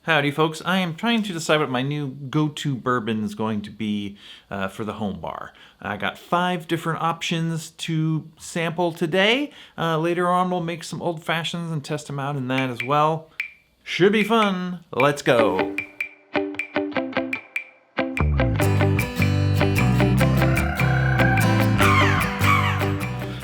Howdy folks, I am trying to decide what my new go-to bourbon is going to be for the home bar. I got 5 different options to sample today. Later on we'll make some old fashions and test them out in that as well. Should be fun. Let's go.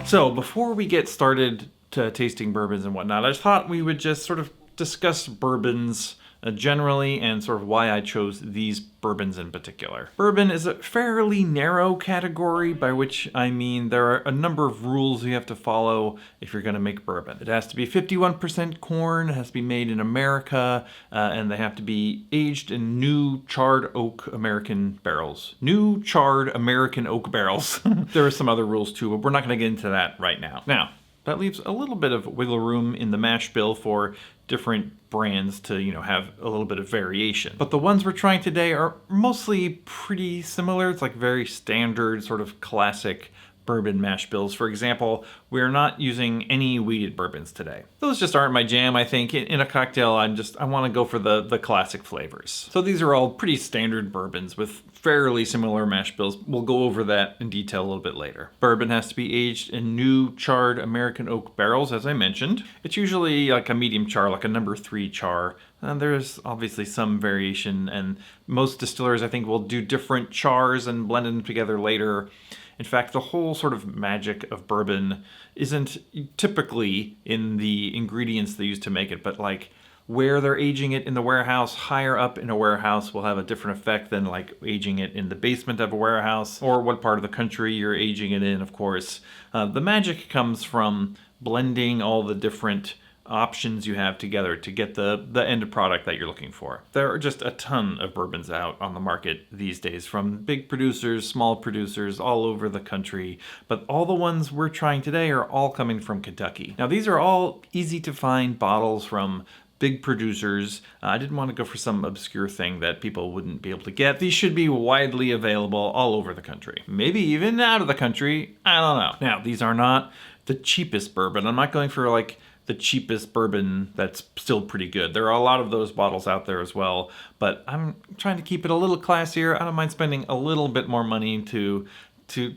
So before we get started to tasting bourbons and whatnot, I just thought we would just sort of discuss bourbons generally and sort of why I chose these bourbons in particular. Bourbon is a fairly narrow category, by which I mean there are a number of rules you have to follow if you're going to make bourbon. It has to be 51% corn, it has to be made in America, and they have to be aged in new charred oak American barrels. New charred American oak barrels. There are some other rules too, but we're not going to get into that right now. Now, that leaves a little bit of wiggle room in the mash bill for different brands to, have a little bit of variation. But the ones we're trying today are mostly pretty similar. It's like very standard, sort of classic bourbon mash bills. For example, we're not using any wheated bourbons today. Those just aren't my jam, I think. In a cocktail, I want to go for the classic flavors. So these are all pretty standard bourbons with fairly similar mash bills. We'll go over that in detail a little bit later. Bourbon has to be aged in new charred American oak barrels, as I mentioned. It's usually like a medium char, like a number 3 char. There's obviously some variation, and most distillers, I think, will do different chars and blend them together later. In fact, the whole sort of magic of bourbon isn't typically in the ingredients they use to make it, but like where they're aging it in the warehouse, higher up in a warehouse will have a different effect than like aging it in the basement of a warehouse, or what part of the country you're aging it in, of course. The magic comes from blending all the different options you have together to get the end product that you're looking for. There are just a ton of bourbons out on the market these days, from big producers, small producers, all over the country, but all the ones we're trying today are all coming from Kentucky. Now these are all easy to find bottles from big producers. I didn't want to go for some obscure thing that people wouldn't be able to get. These should be widely available all over the country. Maybe even out of the country, I don't know. Now, these are not the cheapest bourbon. I'm not going for like the cheapest bourbon that's still pretty good. There are a lot of those bottles out there as well, but I'm trying to keep it a little classier. I don't mind spending a little bit more money to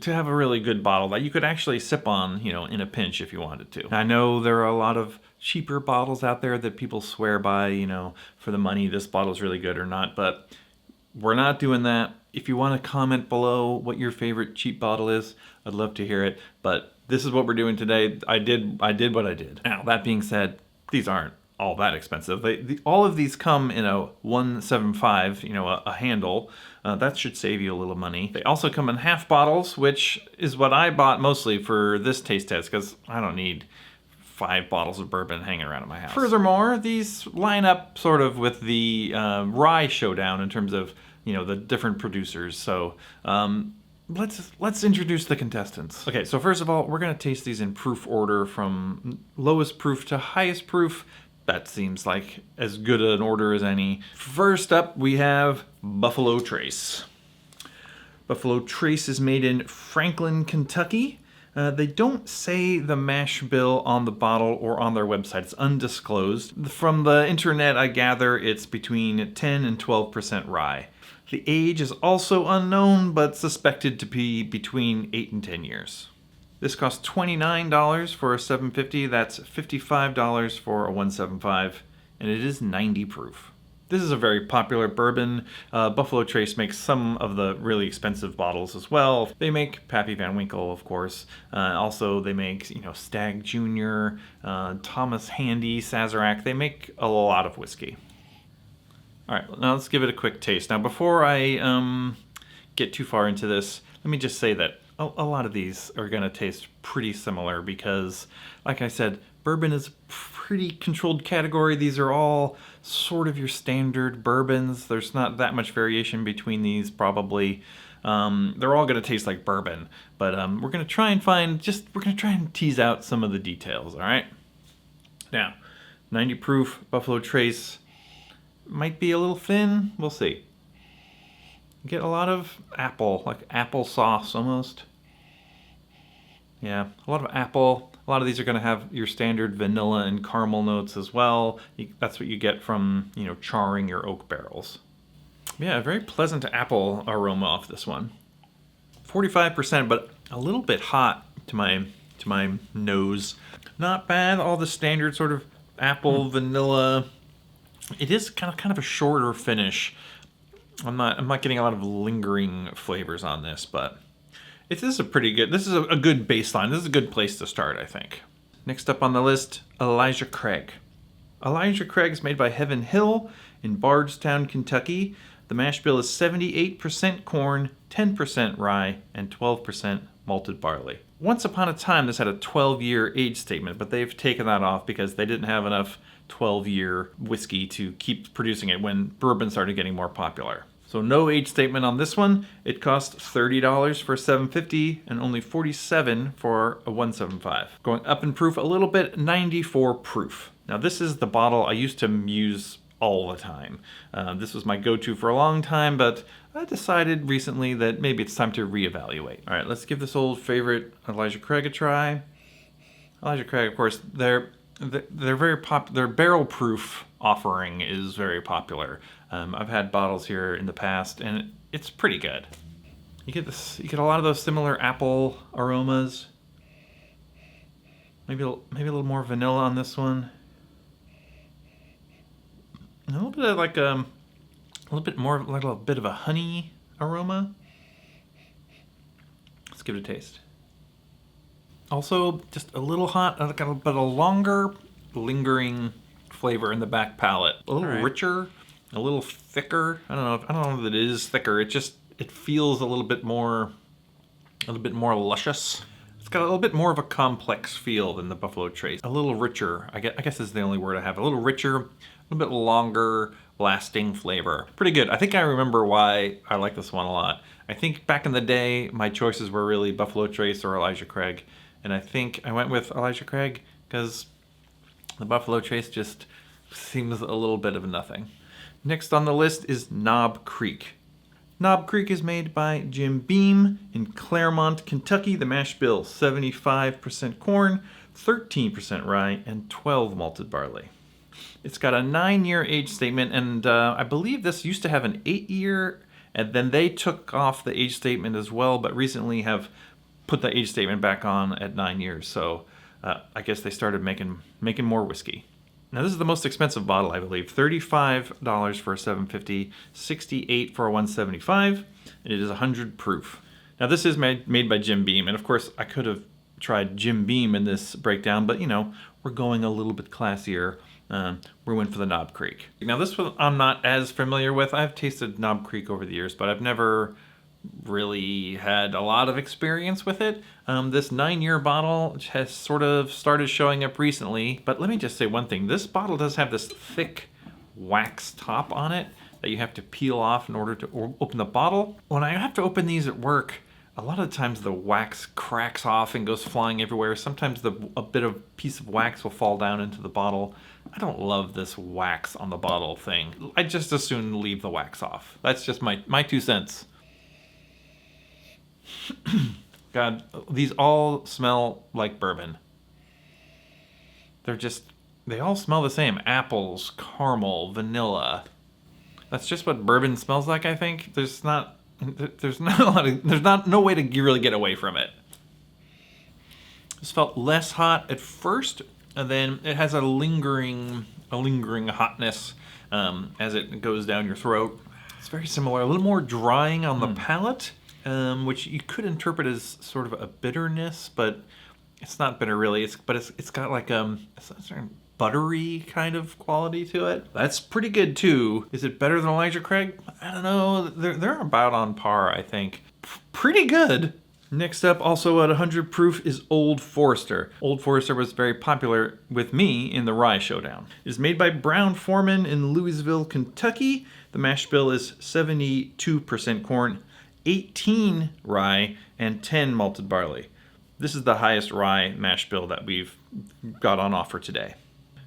have a really good bottle that you could actually sip on, in a pinch if you wanted to. I know there are a lot of cheaper bottles out there that people swear by, for the money, this bottle's really good or not, but we're not doing that. If you want to comment below what your favorite cheap bottle is, I'd love to hear it, but this is what we're doing today. I did what I did. Now, that being said, these aren't all that expensive. All of these come in a 175, a handle. That should save you a little money. They also come in half bottles, which is what I bought mostly for this taste test, because I don't need 5 bottles of bourbon hanging around at my house. Furthermore, these line up sort of with the rye showdown in terms of, the different producers. So let's introduce the contestants. Okay, so first of all, we're gonna taste these in proof order from lowest proof to highest proof. That seems like as good an order as any. First up, we have Buffalo Trace. Buffalo Trace is made in Franklin, Kentucky. They don't say the mash bill on the bottle or on their website. It's undisclosed. From the internet, I gather it's between 10 and 12% rye. The age is also unknown, but suspected to be between 8 and 10 years. This costs $29 for a 750. That's $55 for a 175, and it is 90 proof. This is a very popular bourbon. Buffalo Trace makes some of the really expensive bottles as well. They make Pappy Van Winkle, of course. Also, they make Stag Jr., Thomas Handy, Sazerac. They make a lot of whiskey. All right, now let's give it a quick taste. Now, before I get too far into this, let me just say that a lot of these are going to taste pretty similar because, like I said, bourbon is a pretty controlled category. These are all sort of your standard bourbons. There's not that much variation between these, probably. They're all going to taste like bourbon, but we're going to try and tease out some of the details, all right? Now, 90 proof Buffalo Trace might be a little thin. We'll see. Get a lot of apple, like applesauce almost. Yeah, a lot of apple, A lot of these are going to have your standard vanilla and caramel notes as well. That's what you get from, charring your oak barrels. Yeah, a very pleasant apple aroma off this one. 45%, but a little bit hot to my nose. Not bad. All the standard sort of apple, vanilla. It is kind of a shorter finish. I'm not getting a lot of lingering flavors on this, but this is a good baseline. This is a good place to start, I think. Next up on the list, Elijah Craig. Elijah Craig is made by Heaven Hill in Bardstown, Kentucky. The mash bill is 78% corn, 10% rye, and 12% malted barley. Once upon a time, this had a 12-year age statement, but they've taken that off because they didn't have enough 12-year whiskey to keep producing it when bourbon started getting more popular. So no age statement on this one. It cost $30 for a 750 and only $47 for a 175. Going up in proof a little bit, 94 proof. Now this is the bottle I used to use all the time. This was my go-to for a long time, but I decided recently that maybe it's time to reevaluate. All right, let's give this old favorite Elijah Craig a try. Elijah Craig, of course, they're very their barrel proof offering is very popular. I've had bottles here in the past, and it's pretty good. You get a lot of those similar apple aromas. Maybe a little more vanilla on this one. A little bit of a little bit more like a bit of a honey aroma. Let's give it a taste. Also, just a little hot, but a longer, lingering flavor in the back palate. A little richer, a little thicker. I don't know if it is thicker. It feels a little bit more luscious. It's got a little bit more of a complex feel than the Buffalo Trace. A little richer. I guess is the only word I have. A little richer, a little bit longer, lasting flavor. Pretty good. I think I remember why I like this one a lot. I think back in the day, my choices were really Buffalo Trace or Elijah Craig. And I think I went with Elijah Craig because the Buffalo Trace just seems a little bit of nothing. Next on the list is Knob Creek. Knob Creek is made by Jim Beam in Claremont, Kentucky. The mash bill, 75% corn, 13% rye, and 12 malted barley. It's got a 9-year age statement, and I believe this used to have an 8-year, and then they took off the age statement as well, but recently have put the age statement back on at 9 years. So I guess they started making more whiskey. Now this is the most expensive bottle, I believe. $35 for a 750, $68 for a 175, and it is 100 proof. Now this is made by Jim Beam, and of course I could have tried Jim Beam in this breakdown, but we're going a little bit classier. We went for the Knob Creek. Now this one I'm not as familiar with. I've tasted Knob Creek over the years, but I've never really had a lot of experience with it. This 9-year bottle has sort of started showing up recently, but let me just say one thing. This bottle does have this thick wax top on it that you have to peel off in order to open the bottle. When I have to open these at work, a lot of times the wax cracks off and goes flying everywhere. Sometimes a piece of wax will fall down into the bottle. I don't love this wax on the bottle thing. I just as soon leave the wax off. That's just my 2 cents. God, these all smell like bourbon. They all smell the same. Apples, caramel, vanilla. That's just what bourbon smells like, I think. There's no way to really get away from it. This felt less hot at first, and then it has a lingering hotness as it goes down your throat. It's very similar, a little more drying on the palate. Which you could interpret as sort of a bitterness, but it's not bitter really. It's got like a certain buttery kind of quality to it. That's pretty good too. Is it better than Elijah Craig? I don't know. They're about on par, I think. Pretty good. Next up, also at 100 proof, is Old Forester. Old Forester was very popular with me in the Rye Showdown. It is made by Brown Foreman in Louisville, Kentucky. The mash bill is 72% corn, 18 rye, and 10 malted barley. This is the highest rye mash bill that we've got on offer today.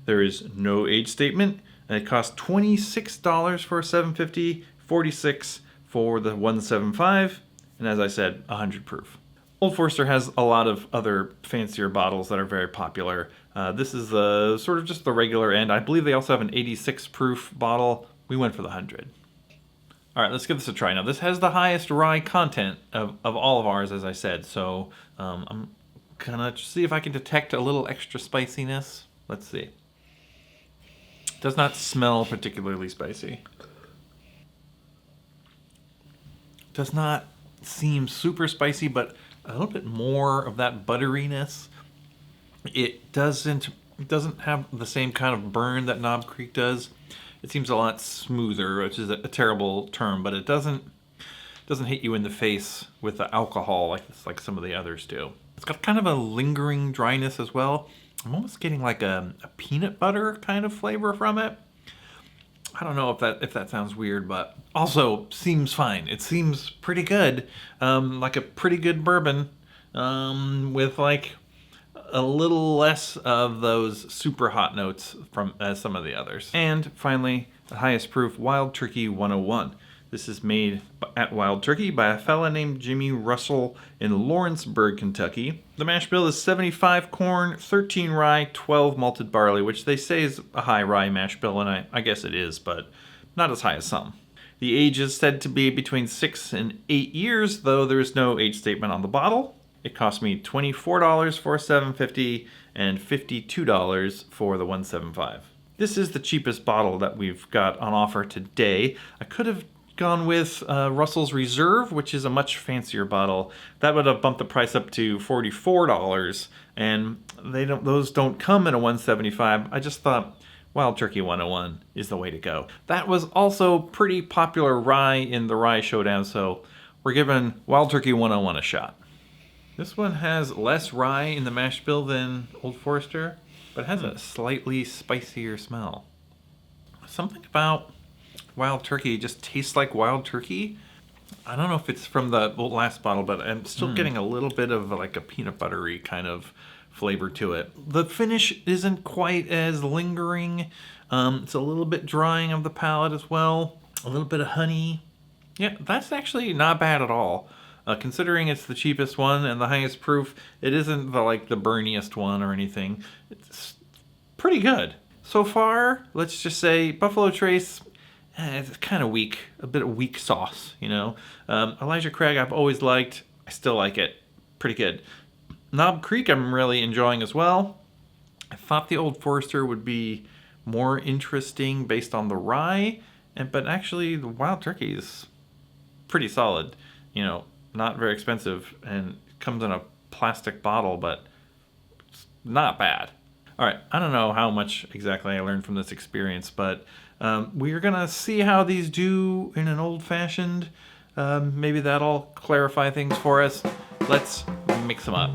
There is no age statement, and it costs $26 for a 750, $46 for the 175, and as I said, 100 proof. Old Forester has a lot of other fancier bottles that are very popular. This is the sort of just the regular end. I believe they also have an 86 proof bottle. We went for the 100. All right, let's give this a try. Now, this has the highest rye content of all of ours, as I said. So I'm gonna see if I can detect a little extra spiciness. Let's see. Does not smell particularly spicy. Does not seem super spicy, but a little bit more of that butteriness. It doesn't have the same kind of burn that Knob Creek does. It seems a lot smoother, which is a terrible term, but it doesn't hit you in the face with the alcohol like some of the others do. It's got kind of a lingering dryness as well. I'm almost getting like a peanut butter kind of flavor from it. I don't know if that sounds weird, but also seems fine. It seems pretty good, like a pretty good bourbon, with like a little less of those super hot notes from some of the others. And finally, the highest proof Wild Turkey 101. This is made at Wild Turkey by a fella named Jimmy Russell in Lawrenceburg, Kentucky. The mash bill is 75 corn, 13 rye, 12 malted barley, which they say is a high rye mash bill, and I guess it is, but not as high as some. The age is said to be between 6 and 8 years, though there is no age statement on the bottle. It cost me $24 for $7.50 and $52 for the 175. This is the cheapest bottle that we've got on offer today. I could have gone with Russell's Reserve, which is a much fancier bottle. That would have bumped the price up to $44, and those don't come in a 175. I just thought Wild Turkey 101 is the way to go. That was also pretty popular rye in the Rye Showdown, so we're giving Wild Turkey 101 a shot. This one has less rye in the mash bill than Old Forester, but it has a slightly spicier smell. Something about Wild Turkey just tastes like Wild Turkey. I don't know if it's from the last bottle, but I'm still getting a little bit of like a peanut buttery kind of flavor to it. The finish isn't quite as lingering. It's a little bit drying of the palate as well. A little bit of honey. Yeah, that's actually not bad at all. Considering it's the cheapest one and the highest proof, it isn't the burniest one or anything. It's pretty good. So far, let's just say Buffalo Trace, it's kind of weak. A bit of weak sauce, you know. Elijah Craig I've always liked. I still like it. Pretty good. Knob Creek I'm really enjoying as well. I thought the Old Forester would be more interesting based on the rye, but actually the Wild Turkey is pretty solid. You know, not very expensive, and comes in a plastic bottle, but it's not bad. All right, I don't know how much exactly I learned from this experience, but we're gonna see how these do in an old-fashioned. Maybe that'll clarify things for us. Let's mix them up.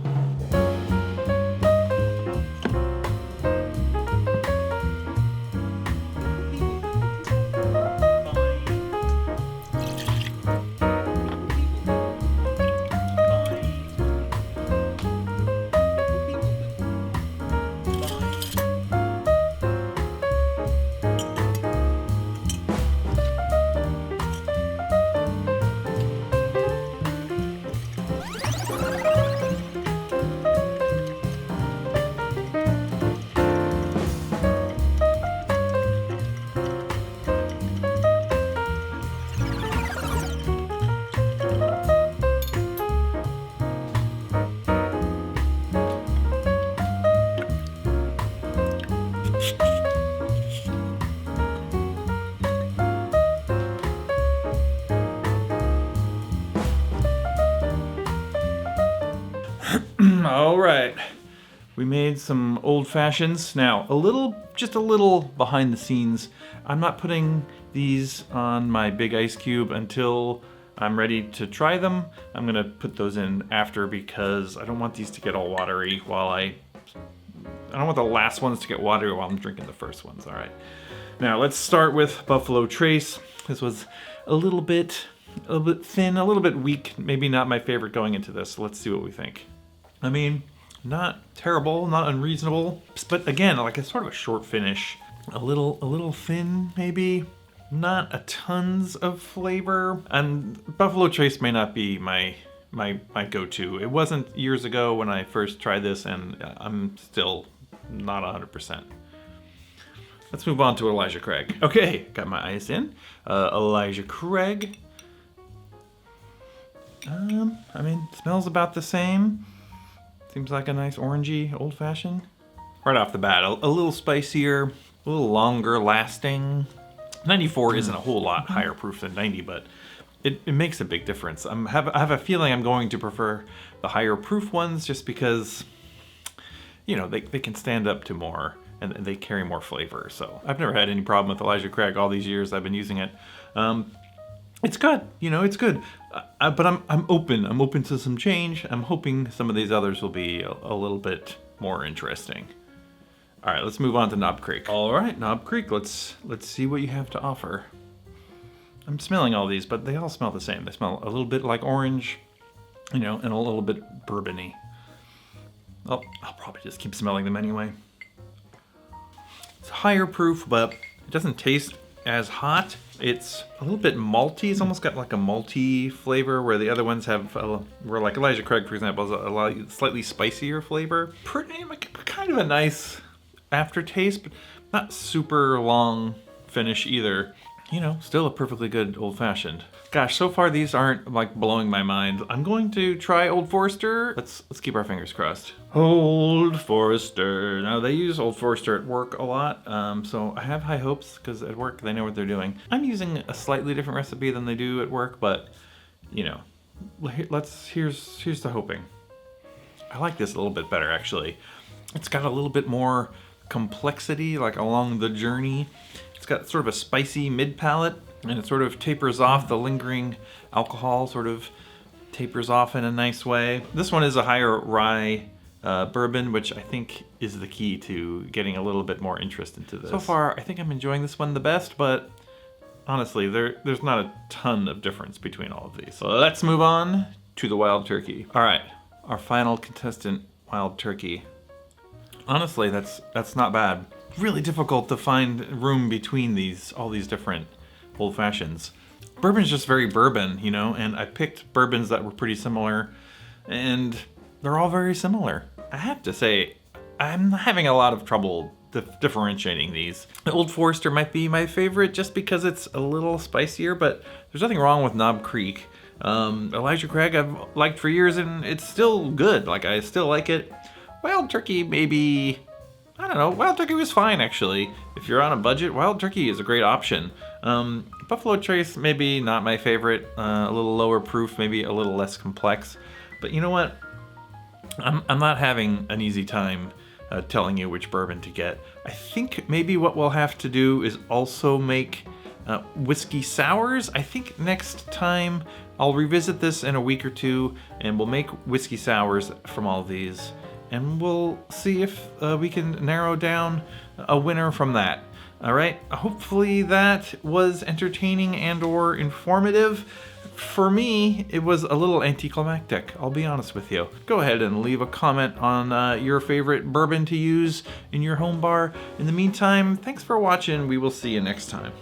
All right, we made some old fashions. Now, just a little behind the scenes. I'm not putting these on my big ice cube until I'm ready to try them. I'm gonna put those in after because I don't want these to get all watery I don't want the last ones to get watery while I'm drinking the first ones. All right. Now let's start with Buffalo Trace. This was a little bit thin, a little bit weak. Maybe not my favorite going into this. Let's see what we think. I mean, not terrible, not unreasonable, but again, like a sort of a short finish. A little thin, maybe. Not a tons of flavor. And Buffalo Trace may not be my my go-to. It wasn't years ago when I first tried this, and I'm still not 100%. Let's move on to Elijah Craig. Okay, got my eyes in. Elijah Craig. I mean, smells about the same. Seems like a nice orangey old-fashioned. Right off the bat, a little spicier, a little longer lasting. 94 isn't a whole lot higher proof than 90, but it makes a big difference. I have a feeling I'm going to prefer the higher proof ones just because, you know, they can stand up to more and they carry more flavor. So I've never had any problem with Elijah Craig all these years I've been using it. It's good, you know, it's good. But I'm open. I'm open to some change. I'm hoping some of these others will be a little bit more interesting. All right, let's move on to Knob Creek. All right, Knob Creek, let's see what you have to offer. I'm smelling all these, but they all smell the same. They smell a little bit like orange, you know, and a little bit bourbony. I'll probably just keep smelling them anyway. It's higher proof, but it doesn't taste as hot. It's a little bit malty. It's almost got like a malty flavor, where the other ones have, where like Elijah Craig, for example, has a slightly spicier flavor. Pretty, kind of a nice aftertaste, but not super long finish either. You know, still a perfectly good old-fashioned. Gosh, so far these aren't like blowing my mind. I'm going to try Old Forester. Let's keep our fingers crossed. Old Forester. Now they use Old Forester at work a lot, so I have high hopes because at work they know what they're doing. I'm using a slightly different recipe than they do at work, but you know, here's the hoping. I like this a little bit better actually. It's got a little bit more complexity, like along the journey. It's got sort of a spicy mid palate, and it sort of tapers off. The lingering alcohol sort of tapers off in a nice way. This one is a higher rye bourbon, which I think is the key to getting a little bit more interest into this. So far, I think I'm enjoying this one the best, but honestly, there's not a ton of difference between all of these. So let's move on to the Wild Turkey. All right, our final contestant, Wild Turkey. Honestly, that's not bad. Really difficult to find room between all these different old fashions. Bourbon's just very bourbon, you know, and I picked bourbons that were pretty similar, and they're all very similar. I have to say, I'm having a lot of trouble differentiating these. The Old Forester might be my favorite just because it's a little spicier, but there's nothing wrong with Knob Creek. Elijah Craig I've liked for years, and it's still good. Like, I still like it. Wild Turkey, maybe, I don't know. Wild Turkey was fine, actually. If you're on a budget, Wild Turkey is a great option. Buffalo Trace, maybe not my favorite. A little lower proof, maybe a little less complex. But you know what? I'm not having an easy time telling you which bourbon to get. I think maybe what we'll have to do is also make whiskey sours. I think next time I'll revisit this in a week or two, and we'll make whiskey sours from all of these. And we'll see if we can narrow down a winner from that. All right, hopefully that was entertaining and or informative. For me, it was a little anticlimactic, I'll be honest with you. Go ahead and leave a comment on your favorite bourbon to use in your home bar. In the meantime, thanks for watching. We will see you next time.